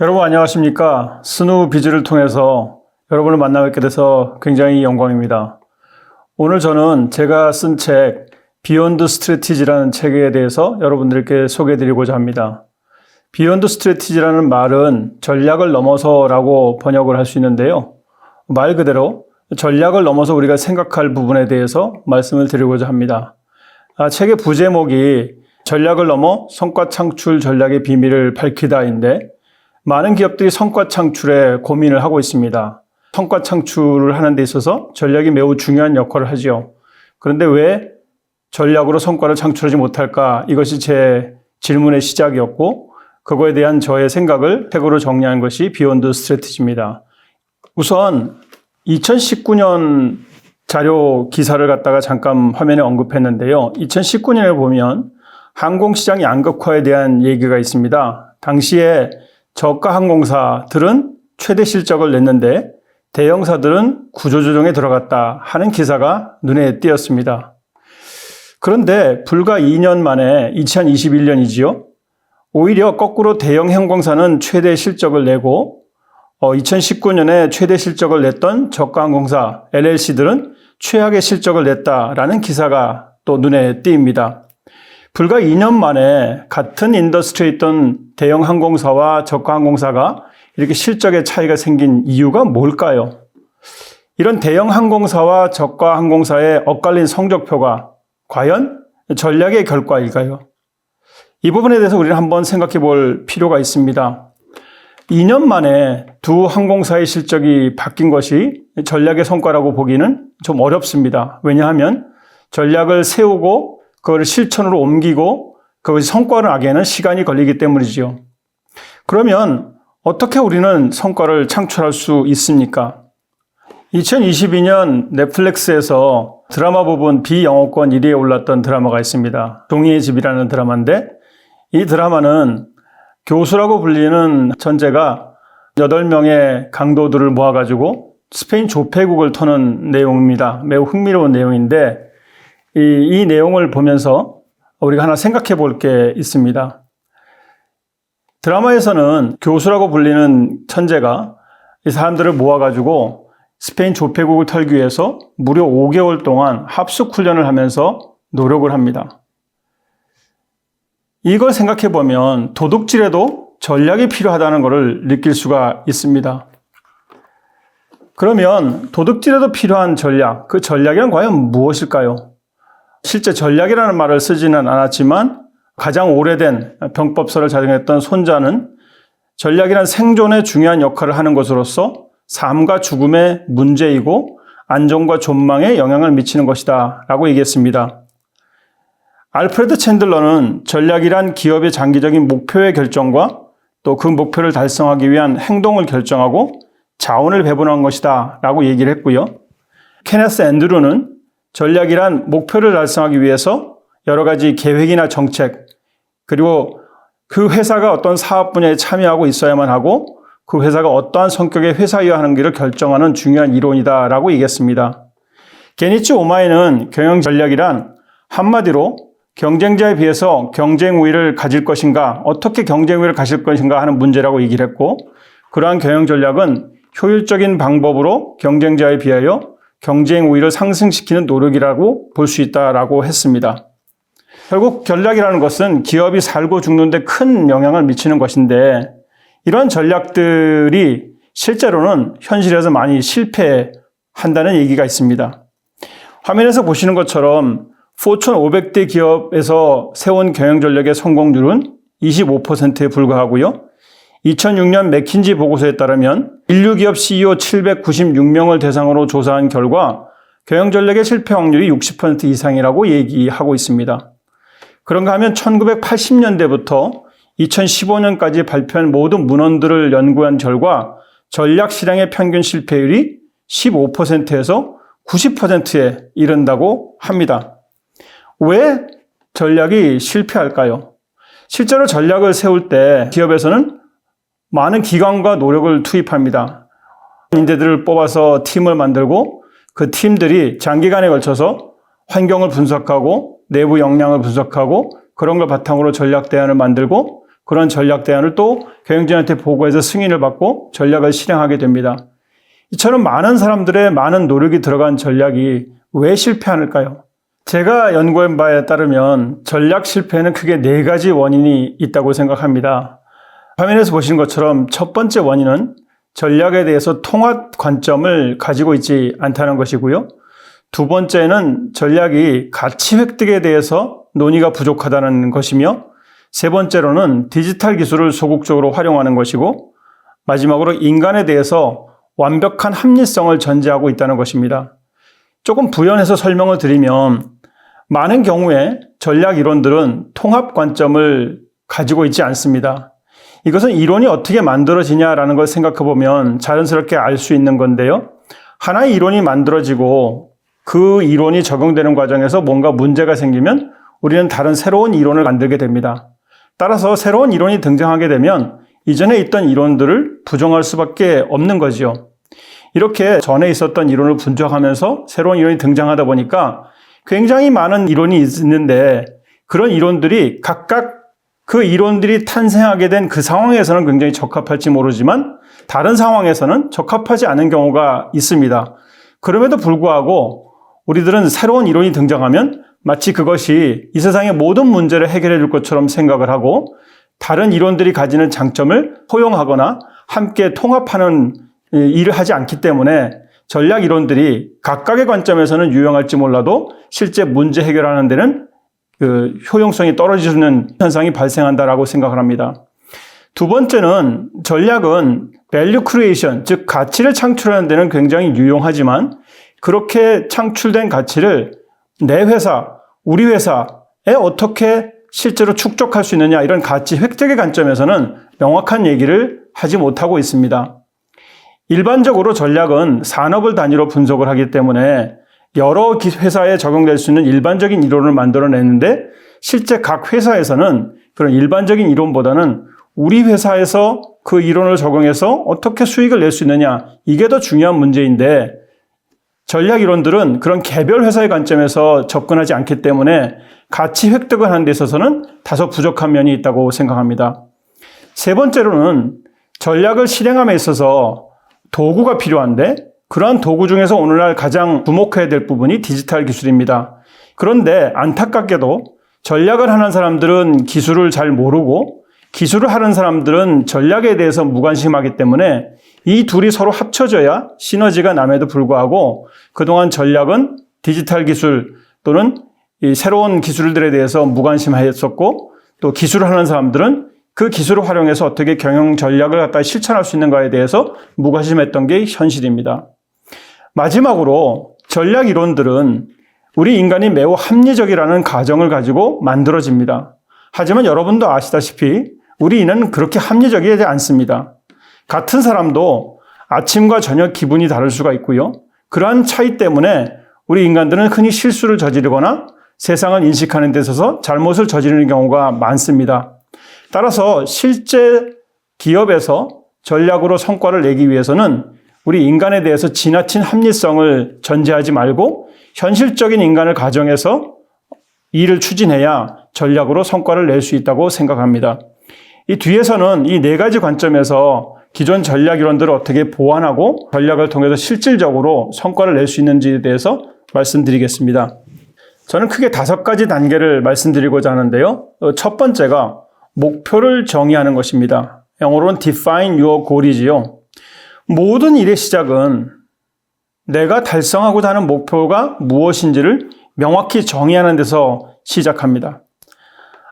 여러분 안녕하십니까? 스누비즈를 통해서 여러분을 만나뵙게 돼서 굉장히 영광입니다. 오늘 저는 제가 쓴 책 비욘드 스트래티지라는 책에 대해서 여러분들께 소개해드리고자 합니다. 비욘드 스트래티지라는 말은 전략을 넘어서라고 번역을 할 수 있는데요. 말 그대로 전략을 넘어서 우리가 생각할 부분에 대해서 말씀을 드리고자 합니다. 책의 부제목이 전략을 넘어 성과 창출 전략의 비밀을 밝히다인데 많은 기업들이 성과 창출에 고민을 하고 있습니다. 성과 창출을 하는 데 있어서 전략이 매우 중요한 역할을 하지요. 그런데 왜 전략으로 성과를 창출하지 못할까? 이것이 제 질문의 시작이었고 그거에 대한 저의 생각을 책으로 정리한 것이 비욘드 스트래티지입니다. 우선 2019년 자료 기사를 갖다가 잠깐 화면에 언급했는데요. 2019년에 보면 항공시장 양극화에 대한 얘기가 있습니다. 당시에 저가 항공사들은 최대 실적을 냈는데 대형사들은 구조조정에 들어갔다 하는 기사가 눈에 띄었습니다. 그런데 불과 2년 만에 2021년이지요. 오히려 거꾸로 대형 항공사는 최대 실적을 내고 2019년에 최대 실적을 냈던 저가 항공사 LLC들은 최악의 실적을 냈다라는 기사가 또 눈에 띄입니다. 불과 2년 만에 같은 인더스트리에 있던 대형 항공사와 저가 항공사가 이렇게 실적의 차이가 생긴 이유가 뭘까요? 이런 대형 항공사와 저가 항공사의 엇갈린 성적표가 과연 전략의 결과일까요? 이 부분에 대해서 우리는 한번 생각해 볼 필요가 있습니다. 2년 만에 두 항공사의 실적이 바뀐 것이 전략의 성과라고 보기는 좀 어렵습니다. 왜냐하면 전략을 세우고 그걸 실천으로 옮기고 그것이 성과를 나기에는 시간이 걸리기 때문이지요. 그러면 어떻게 우리는 성과를 창출할 수 있습니까? 2022년 넷플릭스에서 드라마 부분 비영어권 1위에 올랐던 드라마가 있습니다. 종이의 집이라는 드라마인데 이 드라마는 교수라고 불리는 천재가 8명의 강도들을 모아가지고 스페인 조폐국을 터는 내용입니다. 매우 흥미로운 내용인데 이 내용을 보면서 우리가 하나 생각해 볼 게 있습니다. 드라마에서는 교수라고 불리는 천재가 이 사람들을 모아가지고 스페인 조폐국을 털기 위해서 무려 5개월 동안 합숙 훈련을 하면서 노력을 합니다. 이걸 생각해 보면 도둑질에도 전략이 필요하다는 것을 느낄 수가 있습니다. 그러면 도둑질에도 필요한 전략, 그 전략이란 과연 무엇일까요? 실제 전략이라는 말을 쓰지는 않았지만 가장 오래된 병법서를 자정했던 손자는 전략이란 생존에 중요한 역할을 하는 것으로서 삶과 죽음의 문제이고 안정과 존망에 영향을 미치는 것이다 라고 얘기했습니다. 알프레드 챈들러는 전략이란 기업의 장기적인 목표의 결정과 또 그 목표를 달성하기 위한 행동을 결정하고 자원을 배분한 것이다 라고 얘기를 했고요. 케네스 앤드루는 전략이란 목표를 달성하기 위해서 여러 가지 계획이나 정책, 그리고 그 회사가 어떤 사업 분야에 참여하고 있어야만 하고 그 회사가 어떠한 성격의 회사여야 하는지를 결정하는 중요한 이론이다라고 얘기했습니다. 게니치 오마이는 경영 전략이란 한마디로 경쟁자에 비해서 경쟁 우위를 가질 것인가, 어떻게 경쟁 우위를 가질 것인가 하는 문제라고 얘기를 했고 그러한 경영 전략은 효율적인 방법으로 경쟁자에 비하여 경쟁 우위를 상승시키는 노력이라고 볼 수 있다라고 했습니다. 결국 전략이라는 것은 기업이 살고 죽는 데 큰 영향을 미치는 것인데 이런 전략들이 실제로는 현실에서 많이 실패한다는 얘기가 있습니다. 화면에서 보시는 것처럼 포춘 500대 기업에서 세운 경영 전략의 성공률은 25%에 불과하고요. 2006년 맥킨지 보고서에 따르면 인류 기업 CEO 796명을 대상으로 조사한 결과 경영 전략의 실패 확률이 60% 이상이라고 얘기하고 있습니다. 그런가 하면 1980년대부터 2015년까지 발표한 모든 문헌들을 연구한 결과 전략 실행의 평균 실패율이 15%에서 90%에 이른다고 합니다. 왜 전략이 실패할까요? 실제로 전략을 세울 때 기업에서는 많은 기관과 노력을 투입합니다. 인재들을 뽑아서 팀을 만들고 그 팀들이 장기간에 걸쳐서 환경을 분석하고 내부 역량을 분석하고 그런 걸 바탕으로 전략 대안을 만들고 그런 전략 대안을 또 경영진한테 보고해서 승인을 받고 전략을 실행하게 됩니다. 이처럼 많은 사람들의 많은 노력이 들어간 전략이 왜 실패하는가요? 제가 연구한 바에 따르면 전략 실패에는 크게 4가지 원인이 있다고 생각합니다. 화면에서 보시는 것처럼 첫 번째 원인은 전략에 대해서 통합 관점을 가지고 있지 않다는 것이고요. 두 번째는 전략이 가치 획득에 대해서 논의가 부족하다는 것이며, 세 번째로는 디지털 기술을 소극적으로 활용하는 것이고, 마지막으로 인간에 대해서 완벽한 합리성을 전제하고 있다는 것입니다. 조금 부연해서 설명을 드리면, 많은 경우에 전략 이론들은 통합 관점을 가지고 있지 않습니다. 이것은 이론이 어떻게 만들어지냐라는 걸 생각해 보면 자연스럽게 알 수 있는 건데요. 하나의 이론이 만들어지고 그 이론이 적용되는 과정에서 뭔가 문제가 생기면 우리는 다른 새로운 이론을 만들게 됩니다. 따라서 새로운 이론이 등장하게 되면 이전에 있던 이론들을 부정할 수밖에 없는 거죠. 이렇게 전에 있었던 이론을 분석하면서 새로운 이론이 등장하다 보니까 굉장히 많은 이론이 있는데, 그런 이론들이 각각 그 이론들이 탄생하게 된 그 상황에서는 굉장히 적합할지 모르지만 다른 상황에서는 적합하지 않은 경우가 있습니다. 그럼에도 불구하고 우리들은 새로운 이론이 등장하면 마치 그것이 이 세상의 모든 문제를 해결해 줄 것처럼 생각을 하고, 다른 이론들이 가지는 장점을 포용하거나 함께 통합하는 일을 하지 않기 때문에 전략 이론들이 각각의 관점에서는 유용할지 몰라도 실제 문제 해결하는 데는 그 효용성이 떨어지는 현상이 발생한다라고 생각을 합니다. 두 번째는 전략은 value creation, 즉 가치를 창출하는 데는 굉장히 유용하지만, 그렇게 창출된 가치를 내 회사, 우리 회사에 어떻게 실제로 축적할 수 있느냐, 이런 가치 획득의 관점에서는 명확한 얘기를 하지 못하고 있습니다. 일반적으로 전략은 산업을 단위로 분석을 하기 때문에 여러 회사에 적용될 수 있는 일반적인 이론을 만들어내는데, 실제 각 회사에서는 그런 일반적인 이론보다는 우리 회사에서 그 이론을 적용해서 어떻게 수익을 낼 수 있느냐, 이게 더 중요한 문제인데, 전략 이론들은 그런 개별 회사의 관점에서 접근하지 않기 때문에 가치 획득을 하는 데 있어서는 다소 부족한 면이 있다고 생각합니다. 세 번째로는 전략을 실행함에 있어서 도구가 필요한데, 그러한 도구 중에서 오늘날 가장 주목해야 될 부분이 디지털 기술입니다. 그런데 안타깝게도 전략을 하는 사람들은 기술을 잘 모르고, 기술을 하는 사람들은 전략에 대해서 무관심하기 때문에 이 둘이 서로 합쳐져야 시너지가 남에도 불구하고, 그동안 전략은 디지털 기술 또는 이 새로운 기술들에 대해서 무관심했었고, 또 기술을 하는 사람들은 그 기술을 활용해서 어떻게 경영 전략을 갖다 실천할 수 있는가에 대해서 무관심했던 게 현실입니다. 마지막으로 전략 이론들은 우리 인간이 매우 합리적이라는 가정을 가지고 만들어집니다. 하지만 여러분도 아시다시피 우리 인은 그렇게 합리적이지 않습니다. 같은 사람도 아침과 저녁 기분이 다를 수가 있고요. 그러한 차이 때문에 우리 인간들은 흔히 실수를 저지르거나 세상을 인식하는 데 있어서 잘못을 저지르는 경우가 많습니다. 따라서 실제 기업에서 전략으로 성과를 내기 위해서는 우리 인간에 대해서 지나친 합리성을 전제하지 말고 현실적인 인간을 가정해서 일을 추진해야 전략으로 성과를 낼 수 있다고 생각합니다. 이 뒤에서는 이 4가지 관점에서 기존 전략 이론들을 어떻게 보완하고 전략을 통해서 실질적으로 성과를 낼 수 있는지에 대해서 말씀드리겠습니다. 저는 크게 5가지 단계를 말씀드리고자 하는데요. 첫 번째가 목표를 정의하는 것입니다. 영어로는 define your goal이지요. 모든 일의 시작은 내가 달성하고자 하는 목표가 무엇인지를 명확히 정의하는 데서 시작합니다.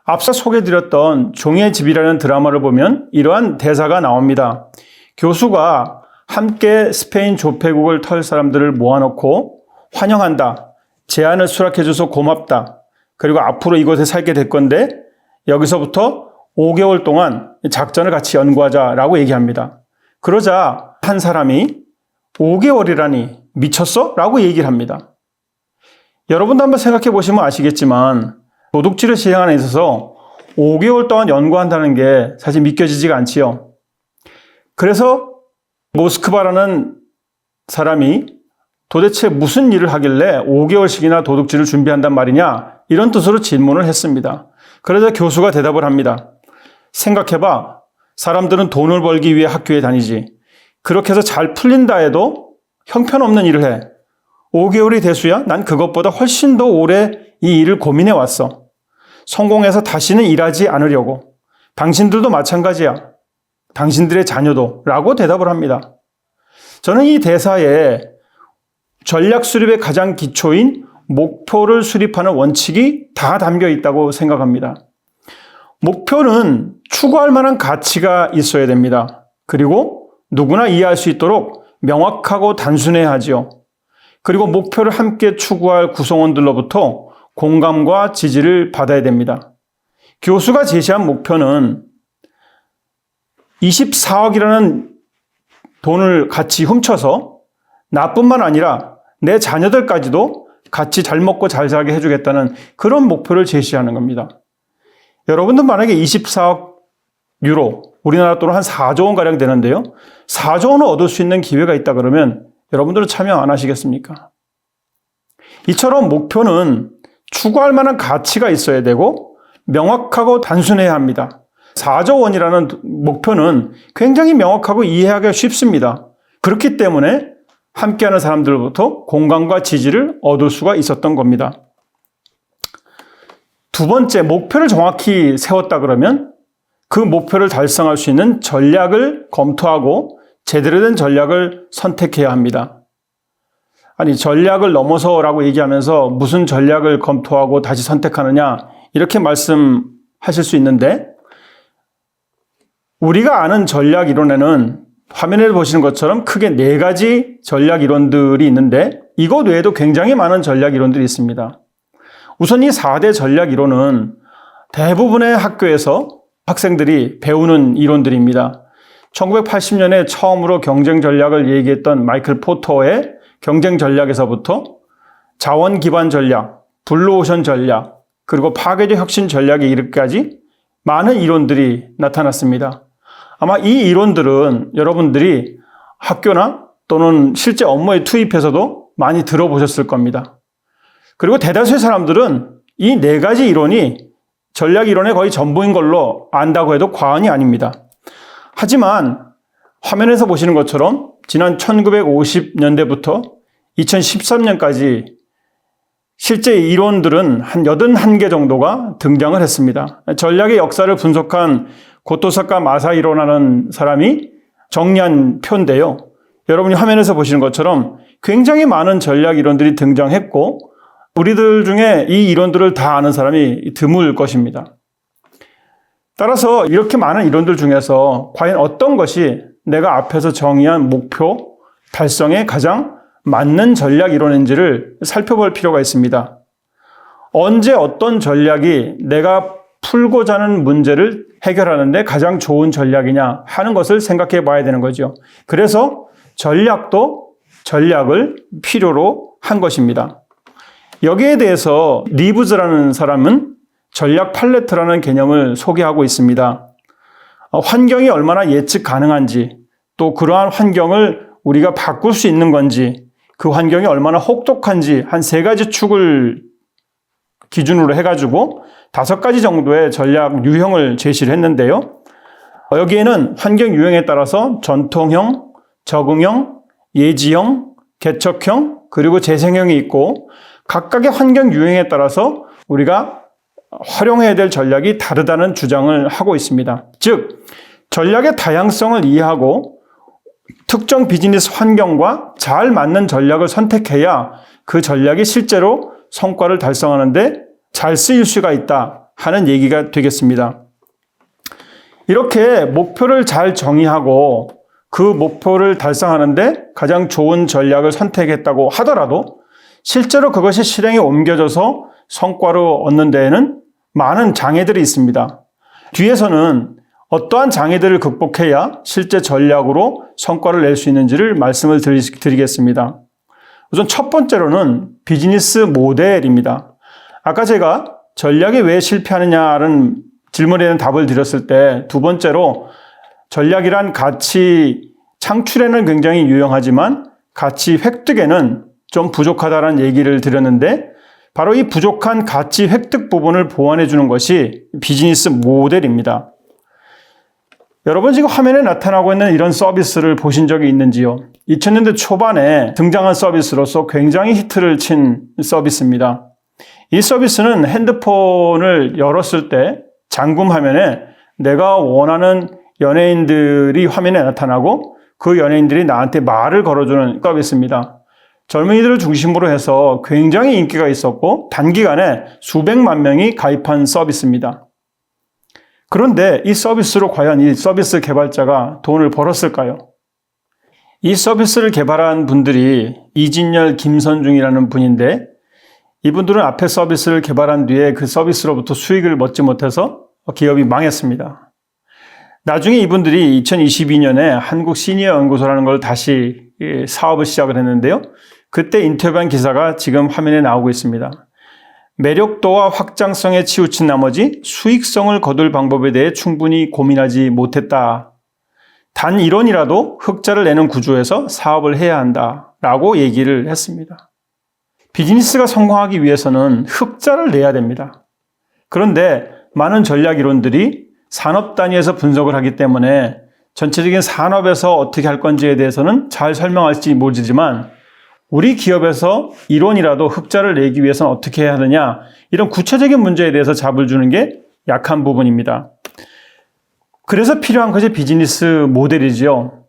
앞서 소개해드렸던 종이의 집이라는 드라마를 보면 이러한 대사가 나옵니다. 교수가 함께 스페인 조폐국을 털 사람들을 모아놓고 환영한다. 제안을 수락해줘서 고맙다. 그리고 앞으로 이곳에 살게 될 건데 여기서부터 5개월 동안 작전을 같이 연구하자라고 얘기합니다. 그러자 한 사람이 5개월이라니 미쳤어? 라고 얘기를 합니다. 여러분도 한번 생각해 보시면 아시겠지만 도둑질을 시행하는 데 있어서 5개월 동안 연구한다는 게 사실 믿겨지지가 않지요. 그래서 모스크바라는 사람이 도대체 무슨 일을 하길래 5개월씩이나 도둑질을 준비한단 말이냐, 이런 뜻으로 질문을 했습니다. 그러자 교수가 대답을 합니다. 생각해봐. 사람들은 돈을 벌기 위해 학교에 다니지. 그렇게 해서 잘 풀린다 해도 형편없는 일을 해. 5개월이 대수야? 난 그것보다 훨씬 더 오래 이 일을 고민해 왔어. 성공해서 다시는 일하지 않으려고. 당신들도 마찬가지야. 당신들의 자녀도. 라고 대답을 합니다. 저는 이 대사에 전략 수립의 가장 기초인 목표를 수립하는 원칙이 다 담겨 있다고 생각합니다. 목표는 추구할 만한 가치가 있어야 됩니다. 그리고 누구나 이해할 수 있도록 명확하고 단순해야 하지요. 그리고 목표를 함께 추구할 구성원들로부터 공감과 지지를 받아야 됩니다. 교수가 제시한 목표는 24억이라는 돈을 같이 훔쳐서 나뿐만 아니라 내 자녀들까지도 같이 잘 먹고 잘 살게 해주겠다는 그런 목표를 제시하는 겁니다. 여러분들 만약에 24억 유로, 우리나라 돈으로 한 4조 원가량 되는데요. 4조 원을 얻을 수 있는 기회가 있다 그러면 여러분들은 참여 안 하시겠습니까? 이처럼 목표는 추구할 만한 가치가 있어야 되고 명확하고 단순해야 합니다. 4조 원이라는 목표는 굉장히 명확하고 이해하기가 쉽습니다. 그렇기 때문에 함께하는 사람들로부터 공감과 지지를 얻을 수가 있었던 겁니다. 두 번째, 목표를 정확히 세웠다 그러면 그 목표를 달성할 수 있는 전략을 검토하고 제대로 된 전략을 선택해야 합니다. 아니, 전략을 넘어서라고 얘기하면서 무슨 전략을 검토하고 다시 선택하느냐 이렇게 말씀하실 수 있는데, 우리가 아는 전략 이론에는 화면에 보시는 것처럼 크게 4가지 전략 이론들이 있는데 이것 외에도 굉장히 많은 전략 이론들이 있습니다. 우선 이 4대 전략 이론은 대부분의 학교에서 학생들이 배우는 이론들입니다. 1980년에 처음으로 경쟁 전략을 얘기했던 마이클 포터의 경쟁 전략에서부터 자원 기반 전략, 블루오션 전략, 그리고 파괴적 혁신 전략에 이르기까지 많은 이론들이 나타났습니다. 아마 이 이론들은 여러분들이 학교나 또는 실제 업무에 투입해서도 많이 들어보셨을 겁니다. 그리고 대다수의 사람들은 이 4가지 이론이 전략 이론의 거의 전부인 걸로 안다고 해도 과언이 아닙니다. 하지만 화면에서 보시는 것처럼 지난 1950년대부터 2013년까지 실제 이론들은 한 81개 정도가 등장을 했습니다. 전략의 역사를 분석한 고토사카 마사히로라는 사람이 정리한 표인데요. 여러분이 화면에서 보시는 것처럼 굉장히 많은 전략 이론들이 등장했고 우리들 중에 이 이론들을 다 아는 사람이 드물 것입니다. 따라서 이렇게 많은 이론들 중에서 과연 어떤 것이 내가 앞에서 정의한 목표 달성에 가장 맞는 전략 이론인지를 살펴볼 필요가 있습니다. 언제 어떤 전략이 내가 풀고자 하는 문제를 해결하는데 가장 좋은 전략이냐 하는 것을 생각해 봐야 되는 거죠. 그래서 전략도 전략을 필요로 한 것입니다. 여기에 대해서 리브즈라는 사람은 전략 팔레트라는 개념을 소개하고 있습니다. 환경이 얼마나 예측 가능한지, 또 그러한 환경을 우리가 바꿀 수 있는 건지, 그 환경이 얼마나 혹독한지 한 3가지 축을 기준으로 해가지고 5가지 정도의 전략 유형을 제시를 했는데요. 여기에는 환경 유형에 따라서 전통형, 적응형, 예지형, 개척형, 그리고 재생형이 있고 각각의 환경 유형에 따라서 우리가 활용해야 될 전략이 다르다는 주장을 하고 있습니다. 즉, 전략의 다양성을 이해하고 특정 비즈니스 환경과 잘 맞는 전략을 선택해야 그 전략이 실제로 성과를 달성하는데 잘 쓰일 수가 있다 하는 얘기가 되겠습니다. 이렇게 목표를 잘 정의하고 그 목표를 달성하는데 가장 좋은 전략을 선택했다고 하더라도 실제로 그것이 실행에 옮겨져서 성과를 얻는 데에는 많은 장애들이 있습니다. 뒤에서는 어떠한 장애들을 극복해야 실제 전략으로 성과를 낼 수 있는지를 말씀을 드리겠습니다. 우선 첫 번째로는 비즈니스 모델입니다. 아까 제가 전략이 왜 실패하느냐는 질문에 대한 답을 드렸을 때 두 번째로 전략이란 가치 창출에는 굉장히 유용하지만 가치 획득에는 좀 부족하다는 얘기를 드렸는데 바로 이 부족한 가치 획득 부분을 보완해 주는 것이 비즈니스 모델입니다. 여러분 지금 화면에 나타나고 있는 이런 서비스를 보신 적이 있는지요? 2000년대 초반에 등장한 서비스로서 굉장히 히트를 친 서비스입니다. 이 서비스는 핸드폰을 열었을 때 잠금 화면에 내가 원하는 연예인들이 화면에 나타나고 그 연예인들이 나한테 말을 걸어주는 서비스입니다. 젊은이들을 중심으로 해서 굉장히 인기가 있었고 단기간에 수백만 명이 가입한 서비스입니다. 그런데 이 서비스로 과연 이 서비스 개발자가 돈을 벌었을까요? 이 서비스를 개발한 분들이 이진열, 김선중이라는 분인데 이분들은 앞에 서비스를 개발한 뒤에 그 서비스로부터 수익을 얻지 못해서 기업이 망했습니다. 나중에 이분들이 2022년에 한국 시니어 연구소라는 걸 다시 사업을 시작을 했는데요. 그때 인터뷰한 기사가 지금 화면에 나오고 있습니다. 매력도와 확장성에 치우친 나머지 수익성을 거둘 방법에 대해 충분히 고민하지 못했다. 단 1원이라도 흑자를 내는 구조에서 사업을 해야 한다라고 얘기를 했습니다. 비즈니스가 성공하기 위해서는 흑자를 내야 됩니다. 그런데 많은 전략 이론들이 산업 단위에서 분석을 하기 때문에 전체적인 산업에서 어떻게 할 건지에 대해서는 잘 설명할지 모르지만 우리 기업에서 1원이라도 흑자를 내기 위해서는 어떻게 해야 하느냐 이런 구체적인 문제에 대해서 답을 주는 게 약한 부분입니다. 그래서 필요한 것이 비즈니스 모델이지요.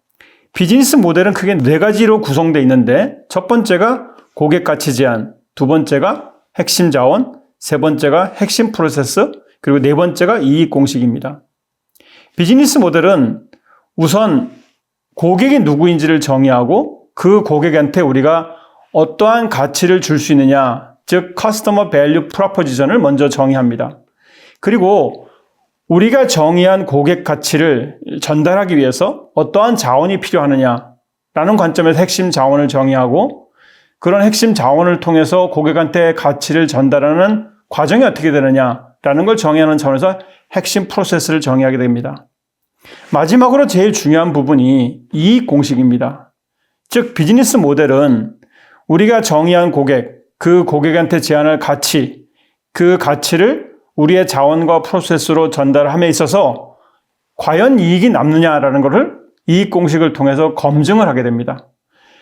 비즈니스 모델은 크게 4가지로 구성되어 있는데 첫 번째가 고객 가치 제한, 두 번째가 핵심 자원, 세 번째가 핵심 프로세스, 그리고 네 번째가 이익 공식입니다. 비즈니스 모델은 우선 고객이 누구인지를 정의하고 그 고객한테 우리가 어떠한 가치를 줄 수 있느냐, 즉 커스터머 밸류 프로포지션을 먼저 정의합니다. 그리고 우리가 정의한 고객 가치를 전달하기 위해서 어떠한 자원이 필요하느냐라는 관점에서 핵심 자원을 정의하고 그런 핵심 자원을 통해서 고객한테 가치를 전달하는 과정이 어떻게 되느냐라는 걸 정의하는 차원에서 핵심 프로세스를 정의하게 됩니다. 마지막으로 제일 중요한 부분이 이익 공식입니다. 즉 비즈니스 모델은 우리가 정의한 고객, 그 고객한테 제안할 가치, 그 가치를 우리의 자원과 프로세스로 전달함에 있어서 과연 이익이 남느냐라는 것을 이익 공식을 통해서 검증을 하게 됩니다.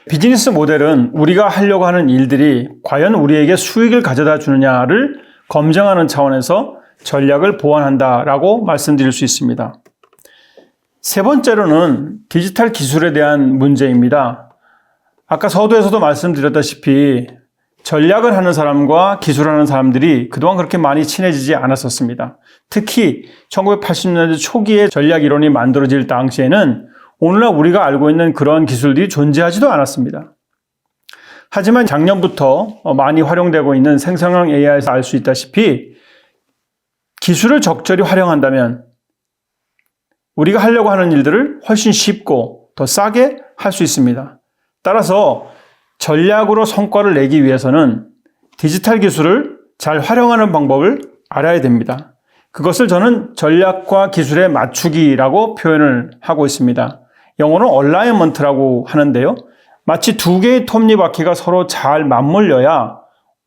비즈니스 모델은 우리가 하려고 하는 일들이 과연 우리에게 수익을 가져다 주느냐를 검증하는 차원에서 전략을 보완한다라고 말씀드릴 수 있습니다. 세 번째로는 디지털 기술에 대한 문제입니다. 아까 서두에서도 말씀드렸다시피 전략을 하는 사람과 기술하는 사람들이 그동안 그렇게 많이 친해지지 않았었습니다. 특히 1980년대 초기에 전략 이론이 만들어질 당시에는 오늘날 우리가 알고 있는 그런 기술들이 존재하지도 않았습니다. 하지만 작년부터 많이 활용되고 있는 생성형 AI에서 알 수 있다시피 기술을 적절히 활용한다면 우리가 하려고 하는 일들을 훨씬 쉽고 더 싸게 할 수 있습니다. 따라서 전략으로 성과를 내기 위해서는 디지털 기술을 잘 활용하는 방법을 알아야 됩니다. 그것을 저는 전략과 기술의 맞추기라고 표현을 하고 있습니다. 영어로 얼라이먼트라고 하는데요. 마치 두 개의 톱니바퀴가 서로 잘 맞물려야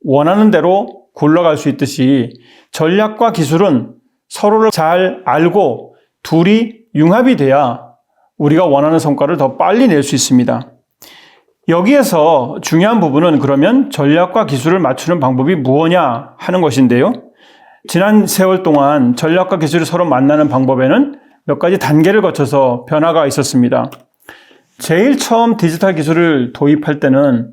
원하는 대로 굴러갈 수 있듯이 전략과 기술은 서로를 잘 알고 둘이 융합이 돼야 우리가 원하는 성과를 더 빨리 낼 수 있습니다. 여기에서 중요한 부분은 그러면 전략과 기술을 맞추는 방법이 무엇이냐 하는 것인데요. 지난 세월 동안 전략과 기술이 서로 만나는 방법에는 몇 가지 단계를 거쳐서 변화가 있었습니다. 제일 처음 디지털 기술을 도입할 때는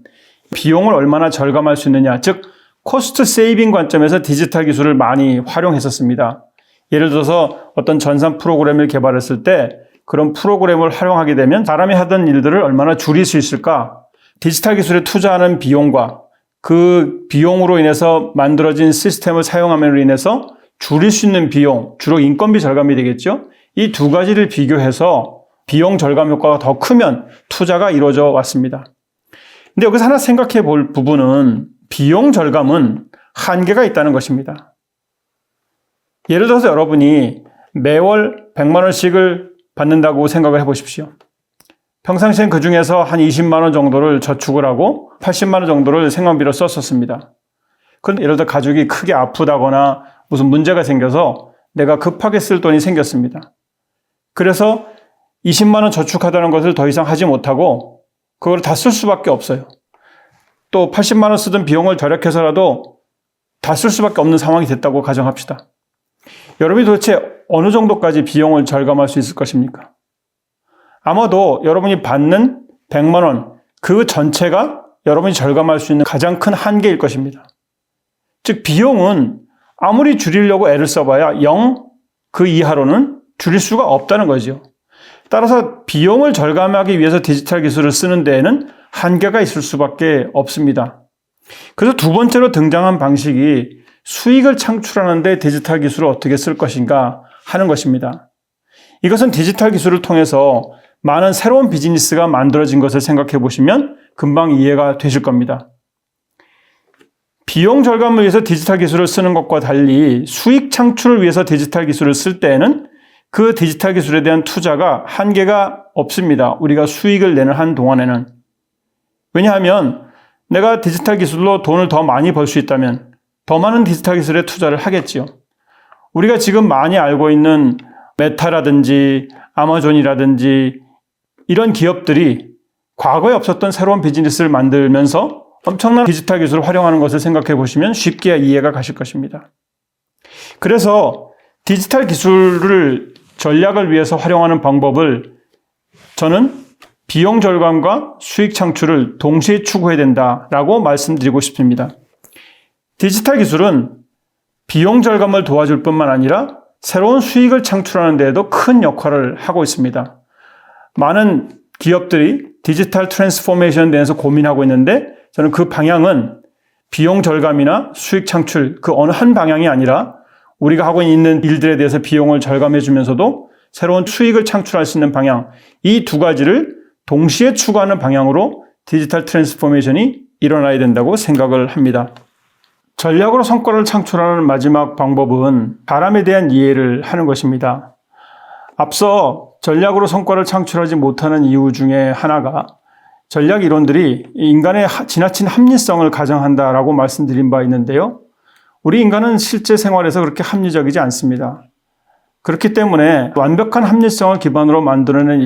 비용을 얼마나 절감할 수 있느냐, 즉 코스트 세이빙 관점에서 디지털 기술을 많이 활용했었습니다. 예를 들어서 어떤 전산 프로그램을 개발했을 때 그런 프로그램을 활용하게 되면 사람이 하던 일들을 얼마나 줄일 수 있을까? 디지털 기술에 투자하는 비용과 그 비용으로 인해서 만들어진 시스템을 사용함으로 인해서 줄일 수 있는 비용, 주로 인건비 절감이 되겠죠? 이 두 가지를 비교해서 비용 절감 효과가 더 크면 투자가 이루어져 왔습니다. 근데 여기서 하나 생각해 볼 부분은 비용 절감은 한계가 있다는 것입니다. 예를 들어서 여러분이 매월 100만 원씩을 받는다고 생각을 해보십시오. 평상시엔 그 중에서 한 20만 원 정도를 저축을 하고 80만 원 정도를 생활비로 썼었습니다. 그런데 예를 들어 가족이 크게 아프다거나 무슨 문제가 생겨서 내가 급하게 쓸 돈이 생겼습니다. 그래서 20만 원 저축하다는 것을 더 이상 하지 못하고 그걸 다 쓸 수밖에 없어요. 또 80만 원 쓰던 비용을 절약해서라도 다 쓸 수밖에 없는 상황이 됐다고 가정합시다. 여러분이 도대체 어느 정도까지 비용을 절감할 수 있을 것입니까? 아마도 여러분이 받는 100만 원, 그 전체가 여러분이 절감할 수 있는 가장 큰 한계일 것입니다. 즉, 비용은 아무리 줄이려고 애를 써봐야 0, 그 이하로는 줄일 수가 없다는 거죠. 따라서 비용을 절감하기 위해서 디지털 기술을 쓰는 데에는 한계가 있을 수밖에 없습니다. 그래서 두 번째로 등장한 방식이 수익을 창출하는 데 디지털 기술을 어떻게 쓸 것인가 하는 것입니다. 이것은 디지털 기술을 통해서 많은 새로운 비즈니스가 만들어진 것을 생각해 보시면 금방 이해가 되실 겁니다. 비용 절감을 위해서 디지털 기술을 쓰는 것과 달리 수익 창출을 위해서 디지털 기술을 쓸 때에는 그 디지털 기술에 대한 투자가 한계가 없습니다. 우리가 수익을 내는 한동안에는. 왜냐하면 내가 디지털 기술로 돈을 더 많이 벌 수 있다면 더 많은 디지털 기술에 투자를 하겠지요. 우리가 지금 많이 알고 있는 메타라든지 아마존이라든지 이런 기업들이 과거에 없었던 새로운 비즈니스를 만들면서 엄청난 디지털 기술을 활용하는 것을 생각해 보시면 쉽게 이해가 가실 것입니다. 그래서 디지털 기술을 전략을 위해서 활용하는 방법을 저는 비용 절감과 수익 창출을 동시에 추구해야 된다라고 말씀드리고 싶습니다. 디지털 기술은 비용 절감을 도와줄 뿐만 아니라 새로운 수익을 창출하는 데에도 큰 역할을 하고 있습니다. 많은 기업들이 디지털 트랜스포메이션에 대해서 고민하고 있는데 저는 그 방향은 비용 절감이나 수익 창출 그 어느 한 방향이 아니라 우리가 하고 있는 일들에 대해서 비용을 절감해 주면서도 새로운 수익을 창출할 수 있는 방향, 이 두 가지를 동시에 추구하는 방향으로 디지털 트랜스포메이션이 일어나야 된다고 생각을 합니다. 전략으로 성과를 창출하는 마지막 방법은 사람에 대한 이해를 하는 것입니다. 앞서 전략으로 성과를 창출하지 못하는 이유 중에 하나가 전략 이론들이 인간의 지나친 합리성을 가정한다라고 말씀드린 바 있는데요. 우리 인간은 실제 생활에서 그렇게 합리적이지 않습니다. 그렇기 때문에 완벽한 합리성을 기반으로 만들어낸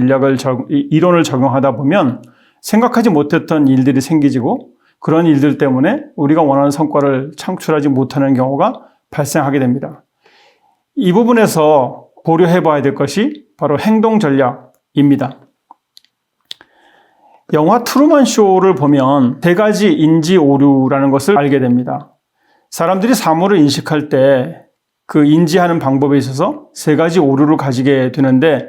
이론을 적용하다 보면 생각하지 못했던 일들이 생기지고 그런 일들 때문에 우리가 원하는 성과를 창출하지 못하는 경우가 발생하게 됩니다. 이 부분에서 고려해 봐야 될 것이 바로 행동 전략입니다. 영화 트루먼 쇼를 보면 세 가지 인지 오류라는 것을 알게 됩니다. 사람들이 사물을 인식할 때 그 인지하는 방법에 있어서 세 가지 오류를 가지게 되는데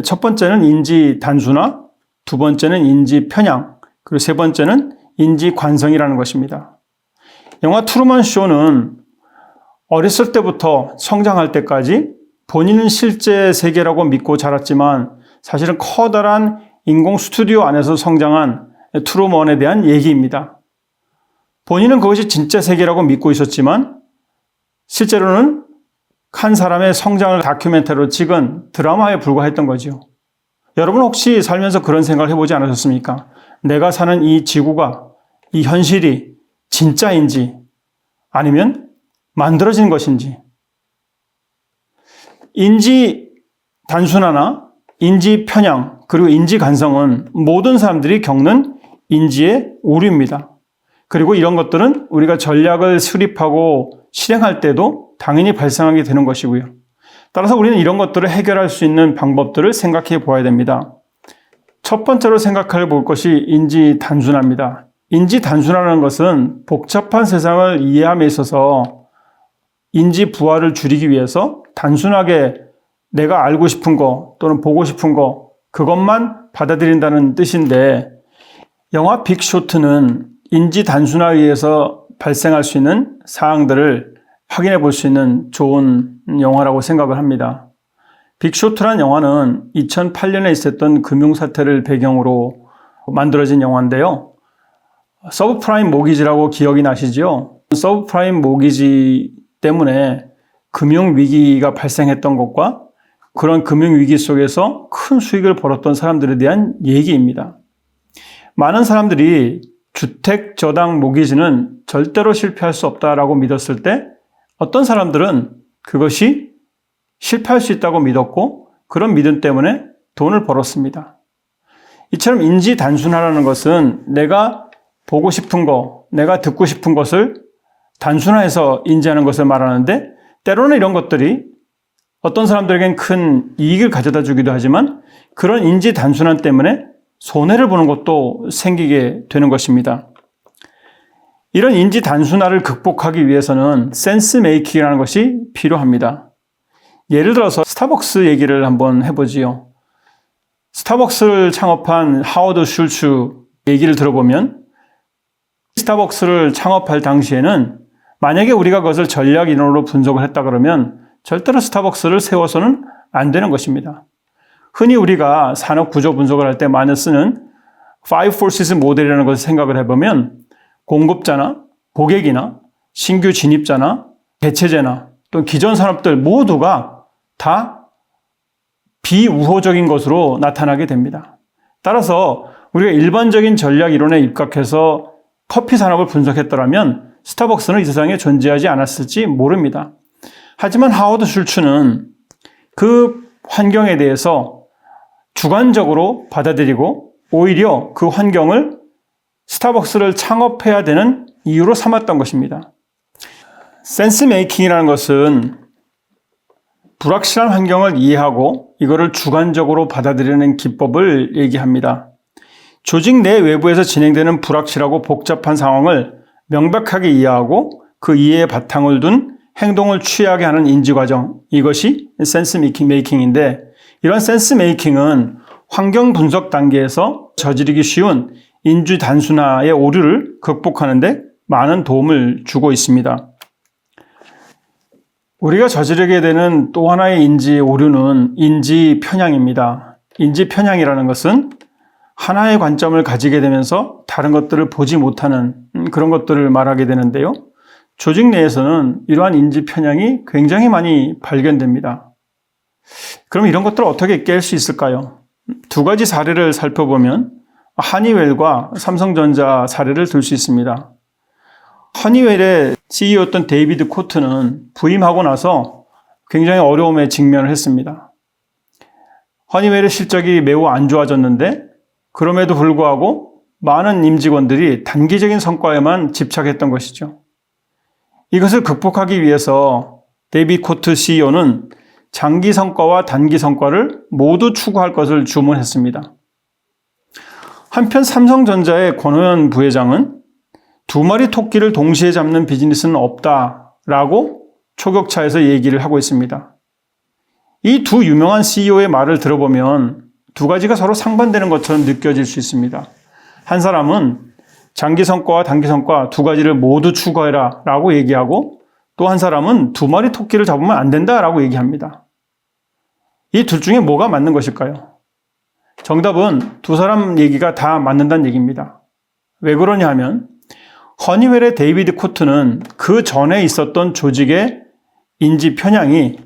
첫 번째는 인지 단순화, 두 번째는 인지 편향, 그리고 세 번째는 인지 관성이라는 것입니다. 영화 트루먼 쇼는 어렸을 때부터 성장할 때까지 본인은 실제 세계라고 믿고 자랐지만 사실은 커다란 인공 스튜디오 안에서 성장한 트루먼에 대한 얘기입니다. 본인은 그것이 진짜 세계라고 믿고 있었지만 실제로는 한 사람의 성장을 다큐멘터리로 찍은 드라마에 불과했던 거죠. 여러분 혹시 살면서 그런 생각을 해보지 않으셨습니까? 내가 사는 이 지구가, 이 현실이 진짜인지 아니면 만들어진 것인지. 인지 단순화나 인지 편향 그리고 인지 간성은 모든 사람들이 겪는 인지의 오류입니다. 그리고 이런 것들은 우리가 전략을 수립하고 실행할 때도 당연히 발생하게 되는 것이고요. 따라서 우리는 이런 것들을 해결할 수 있는 방법들을 생각해 보아야 됩니다. 첫 번째로 생각해 볼 것이 인지 단순화입니다. 인지 단순화라는 것은 복잡한 세상을 이해함에 있어서 인지 부하를 줄이기 위해서 단순하게 내가 알고 싶은 거 또는 보고 싶은 거 그것만 받아들인다는 뜻인데 영화 빅쇼트는 인지 단순화에 의해서 발생할 수 있는 사항들을 확인해 볼 수 있는 좋은 영화라고 생각을 합니다. 빅쇼트란 영화는 2008년에 있었던 금융사태를 배경으로 만들어진 영화인데요. 서브프라임 모기지라고 기억이 나시죠? 서브프라임 모기지 때문에 금융위기가 발생했던 것과 그런 금융위기 속에서 큰 수익을 벌었던 사람들에 대한 얘기입니다. 많은 사람들이 주택 저당 모기지는 절대로 실패할 수 없다라고 믿었을 때 어떤 사람들은 그것이 실패할 수 있다고 믿었고 그런 믿음 때문에 돈을 벌었습니다. 이처럼 인지 단순화라는 것은 내가 보고 싶은 거, 내가 듣고 싶은 것을 단순화해서 인지하는 것을 말하는데, 때로는 이런 것들이 어떤 사람들에겐 큰 이익을 가져다 주기도 하지만 그런 인지 단순함 때문에 손해를 보는 것도 생기게 되는 것입니다. 이런 인지 단순화를 극복하기 위해서는 센스 메이킹이라는 것이 필요합니다. 예를 들어서 스타벅스 얘기를 한번 해보지요. 스타벅스를 창업한 하워드 슐츠 얘기를 들어보면, 스타벅스를 창업할 당시에는 만약에 우리가 그것을 전략 이론으로 분석을 했다 그러면 절대로 스타벅스를 세워서는 안 되는 것입니다. 흔히 우리가 산업 구조 분석을 할 때 많이 쓰는 Five Forces 모델이라는 것을 생각을 해보면, 공급자나 고객이나 신규 진입자나 대체제나 또 기존 산업들 모두가 다 비우호적인 것으로 나타나게 됩니다. 따라서 우리가 일반적인 전략 이론에 입각해서 커피 산업을 분석했더라면 스타벅스는 이 세상에 존재하지 않았을지 모릅니다. 하지만 하워드 슐츠는 그 환경에 대해서 주관적으로 받아들이고 오히려 그 환경을 스타벅스를 창업해야 되는 이유로 삼았던 것입니다. 센스 메이킹이라는 것은 불확실한 환경을 이해하고 이거를 주관적으로 받아들이는 기법을 얘기합니다. 조직 내 외부에서 진행되는 불확실하고 복잡한 상황을 명백하게 이해하고 그 이해에 바탕을 둔 행동을 취하게 하는 인지과정, 이것이 센스 메이킹인데, 이런 센스 메이킹은 환경 분석 단계에서 저지르기 쉬운 인지 단순화의 오류를 극복하는 데 많은 도움을 주고 있습니다. 우리가 저지르게 되는 또 하나의 인지 오류는 인지 편향입니다. 인지 편향이라는 것은 하나의 관점을 가지게 되면서 다른 것들을 보지 못하는 그런 것들을 말하게 되는데요. 조직 내에서는 이러한 인지 편향이 굉장히 많이 발견됩니다. 그럼 이런 것들을 어떻게 깰 수 있을까요? 두 가지 사례를 살펴보면 허니웰과 삼성전자 사례를 들 수 있습니다. 허니웰의 CEO였던 데이비드 코트는 부임하고 나서 굉장히 어려움에 직면을 했습니다. 허니웰의 실적이 매우 안 좋아졌는데 그럼에도 불구하고 많은 임직원들이 단기적인 성과에만 집착했던 것이죠. 이것을 극복하기 위해서 데이비드 코트 CEO는 장기 성과와 단기 성과를 모두 추구할 것을 주문했습니다. 한편 삼성전자의 권호연 부회장은 두 마리 토끼를 동시에 잡는 비즈니스는 없다라고 초격차에서 얘기를 하고 있습니다. 이 두 유명한 CEO의 말을 들어보면 두 가지가 서로 상반되는 것처럼 느껴질 수 있습니다. 한 사람은 장기 성과와 단기 성과 두 가지를 모두 추구해라 라고 얘기하고, 또 한 사람은 두 마리 토끼를 잡으면 안 된다라고 얘기합니다. 이 둘 중에 뭐가 맞는 것일까요? 정답은 두 사람 얘기가 다 맞는다는 얘기입니다. 왜 그러냐 하면 허니웰의 데이비드 코트는 그 전에 있었던 조직의 인지 편향이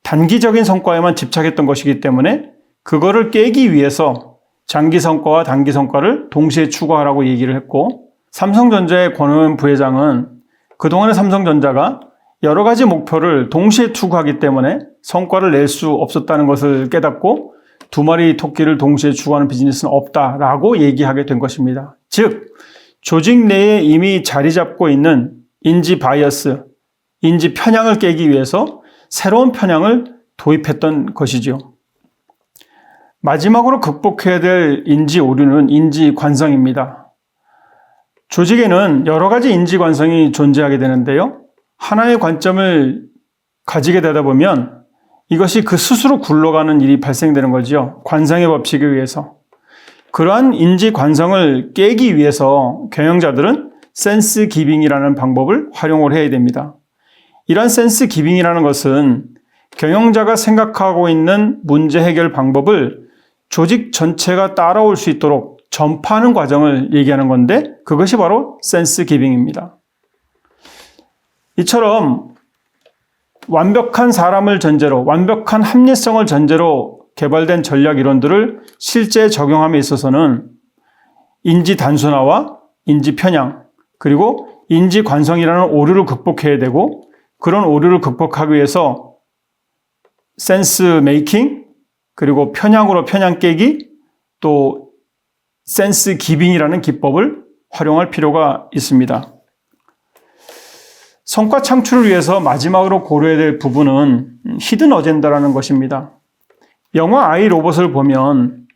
단기적인 성과에만 집착했던 것이기 때문에 그거를 깨기 위해서 장기 성과와 단기 성과를 동시에 추구하라고 얘기를 했고, 삼성전자의 권호연 부회장은 그동안의 삼성전자가 여러 가지 목표를 동시에 추구하기 때문에 성과를 낼 수 없었다는 것을 깨닫고 두 마리 토끼를 동시에 추구하는 비즈니스는 없다라고 얘기하게 된 것입니다. 즉, 조직 내에 이미 자리 잡고 있는 인지 바이어스, 인지 편향을 깨기 위해서 새로운 편향을 도입했던 것이죠. 마지막으로 극복해야 될 인지 오류는 인지 관성입니다. 조직에는 여러 가지 인지 관성이 존재하게 되는데요. 하나의 관점을 가지게 되다 보면 이것이 그 스스로 굴러가는 일이 발생되는 거죠. 관성의 법칙에 의해서. 그러한 인지 관성을 깨기 위해서 경영자들은 센스 기빙이라는 방법을 활용을 해야 됩니다. 이러한 센스 기빙이라는 것은 경영자가 생각하고 있는 문제 해결 방법을 조직 전체가 따라올 수 있도록 전파하는 과정을 얘기하는 건데, 그것이 바로 센스 기빙입니다. 이처럼 완벽한 사람을 전제로, 완벽한 합리성을 전제로 개발된 전략 이론들을 실제 적용함에 있어서는 인지 단순화와 인지 편향, 그리고 인지 관성이라는 오류를 극복해야 되고, 그런 오류를 극복하기 위해서 센스 메이킹, 그리고 편향으로 편향 깨기, 또 센스 기빙이라는 기법을 활용할 필요가 있습니다. 성과 창출을 위해서 마지막으로 고려해야 될 부분은 히든 어젠다라는 것입니다. 영화 아이 로봇을 보면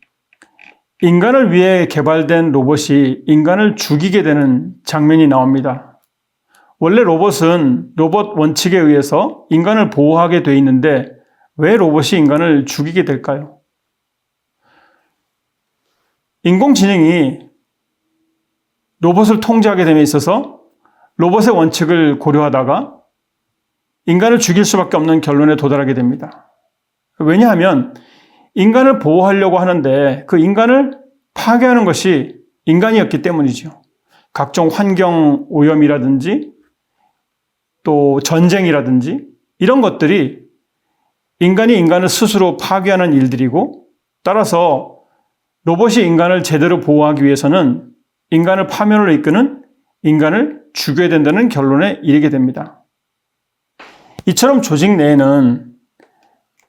인간을 위해 개발된 로봇이 인간을 죽이게 되는 장면이 나옵니다. 원래 로봇은 로봇 원칙에 의해서 인간을 보호하게 되어 있는데 왜 로봇이 인간을 죽이게 될까요? 인공지능이 로봇을 통제하게 됨에 있어서 로봇의 원칙을 고려하다가 인간을 죽일 수밖에 없는 결론에 도달하게 됩니다. 왜냐하면 인간을 보호하려고 하는데 그 인간을 파괴하는 것이 인간이었기 때문이죠. 각종 환경 오염이라든지 또 전쟁이라든지 이런 것들이 인간이 인간을 스스로 파괴하는 일들이고, 따라서 로봇이 인간을 제대로 보호하기 위해서는 인간을 파멸로 이끄는 인간을 죽여야 된다는 결론에 이르게 됩니다. 이처럼 조직 내에는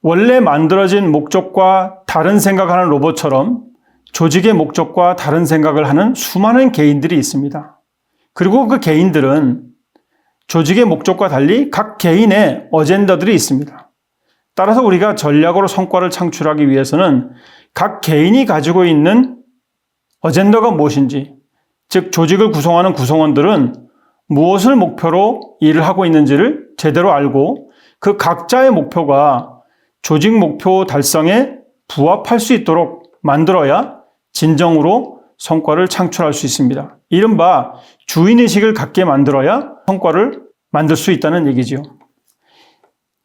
원래 만들어진 목적과 다른 생각하는 로봇처럼 조직의 목적과 다른 생각을 하는 수많은 개인들이 있습니다. 그리고 그 개인들은 조직의 목적과 달리 각 개인의 어젠다들이 있습니다. 따라서 우리가 전략으로 성과를 창출하기 위해서는 각 개인이 가지고 있는 어젠다가 무엇인지, 즉 조직을 구성하는 구성원들은 무엇을 목표로 일을 하고 있는지를 제대로 알고 그 각자의 목표가 조직 목표 달성에 부합할 수 있도록 만들어야 진정으로 성과를 창출할 수 있습니다. 이른바 주인의식을 갖게 만들어야 성과를 만들 수 있다는 얘기죠.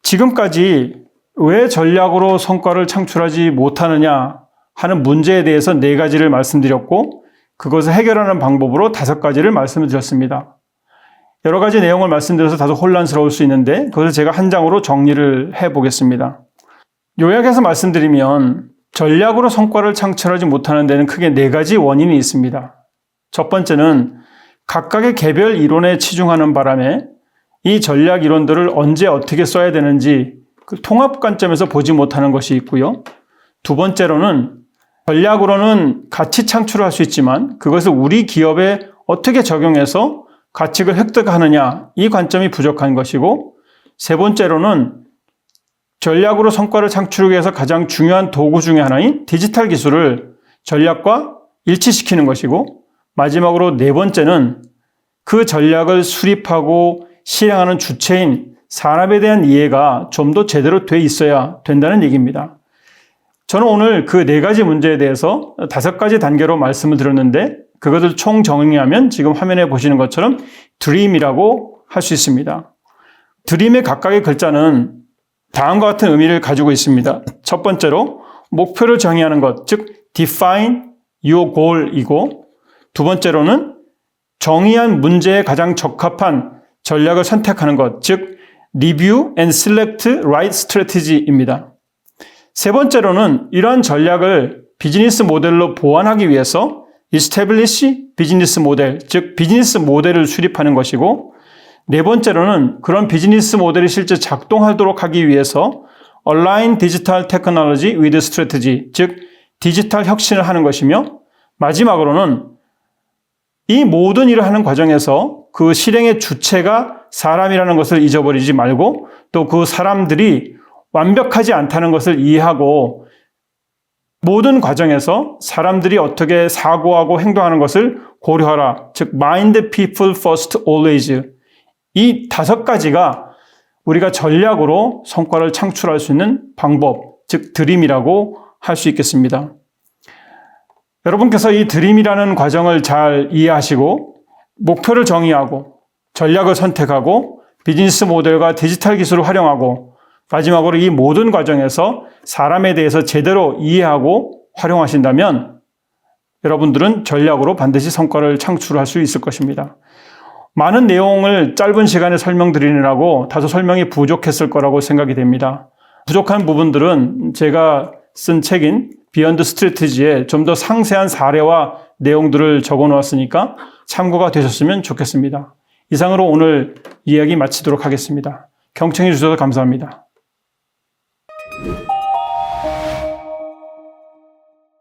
지금까지 왜 전략으로 성과를 창출하지 못하느냐 하는 문제에 대해서 4가지를 말씀드렸고, 그것을 해결하는 방법으로 5가지를 말씀을 드렸습니다. 여러 가지 내용을 말씀드려서 다소 혼란스러울 수 있는데 그것을 제가 한 장으로 정리를 해보겠습니다. 요약해서 말씀드리면 전략으로 성과를 창출하지 못하는 데는 크게 4가지 원인이 있습니다. 첫 번째는 각각의 개별 이론에 치중하는 바람에 이 전략 이론들을 언제 어떻게 써야 되는지 그 통합 관점에서 보지 못하는 것이 있고요. 두 번째로는 전략으로는 가치 창출을 할 수 있지만 그것을 우리 기업에 어떻게 적용해서 가치를 획득하느냐, 이 관점이 부족한 것이고, 세 번째로는 전략으로 성과를 창출하기 위해서 가장 중요한 도구 중에 하나인 디지털 기술을 전략과 일치시키는 것이고, 마지막으로 4번째는 그 전략을 수립하고 실행하는 주체인 사람에 대한 이해가 좀 더 제대로 돼 있어야 된다는 얘기입니다. 저는 오늘 그 4가지 문제에 대해서 5가지 단계로 말씀을 드렸는데 그것을 총 정리하면 지금 화면에 보시는 것처럼 DREAM이라고 할 수 있습니다. DREAM의 각각의 글자는 다음과 같은 의미를 가지고 있습니다. 첫 번째로 목표를 정의하는 것, 즉 define your goal이고, 두 번째로는 정의한 문제에 가장 적합한 전략을 선택하는 것, 즉 review and select right strategy입니다. 세 번째로는 이러한 전략을 비즈니스 모델로 보완하기 위해서 establish 비즈니스 모델, 즉 비즈니스 모델을 수립하는 것이고, 네 번째로는 그런 비즈니스 모델이 실제 작동하도록 하기 위해서 align digital technology with strategy, 즉 디지털 혁신을 하는 것이며, 마지막으로는 이 모든 일을 하는 과정에서 그 실행의 주체가 사람이라는 것을 잊어버리지 말고 또 그 사람들이 완벽하지 않다는 것을 이해하고 모든 과정에서 사람들이 어떻게 사고하고 행동하는 것을 고려하라. 즉 mind people first always. 이 5가지가 우리가 전략으로 성과를 창출할 수 있는 방법, 즉 드림이라고 할 수 있겠습니다. 여러분께서 이 드림이라는 과정을 잘 이해하시고 목표를 정의하고 전략을 선택하고 비즈니스 모델과 디지털 기술을 활용하고 마지막으로 이 모든 과정에서 사람에 대해서 제대로 이해하고 활용하신다면 여러분들은 전략으로 반드시 성과를 창출할 수 있을 것입니다. 많은 내용을 짧은 시간에 설명드리느라고 다소 설명이 부족했을 거라고 생각이 됩니다. 부족한 부분들은 제가 쓴 책인 비욘드 스트래티지에 좀 더 상세한 사례와 내용들을 적어 놓았으니까 참고가 되셨으면 좋겠습니다. 이상으로 오늘 이야기 마치도록 하겠습니다. 경청해 주셔서 감사합니다.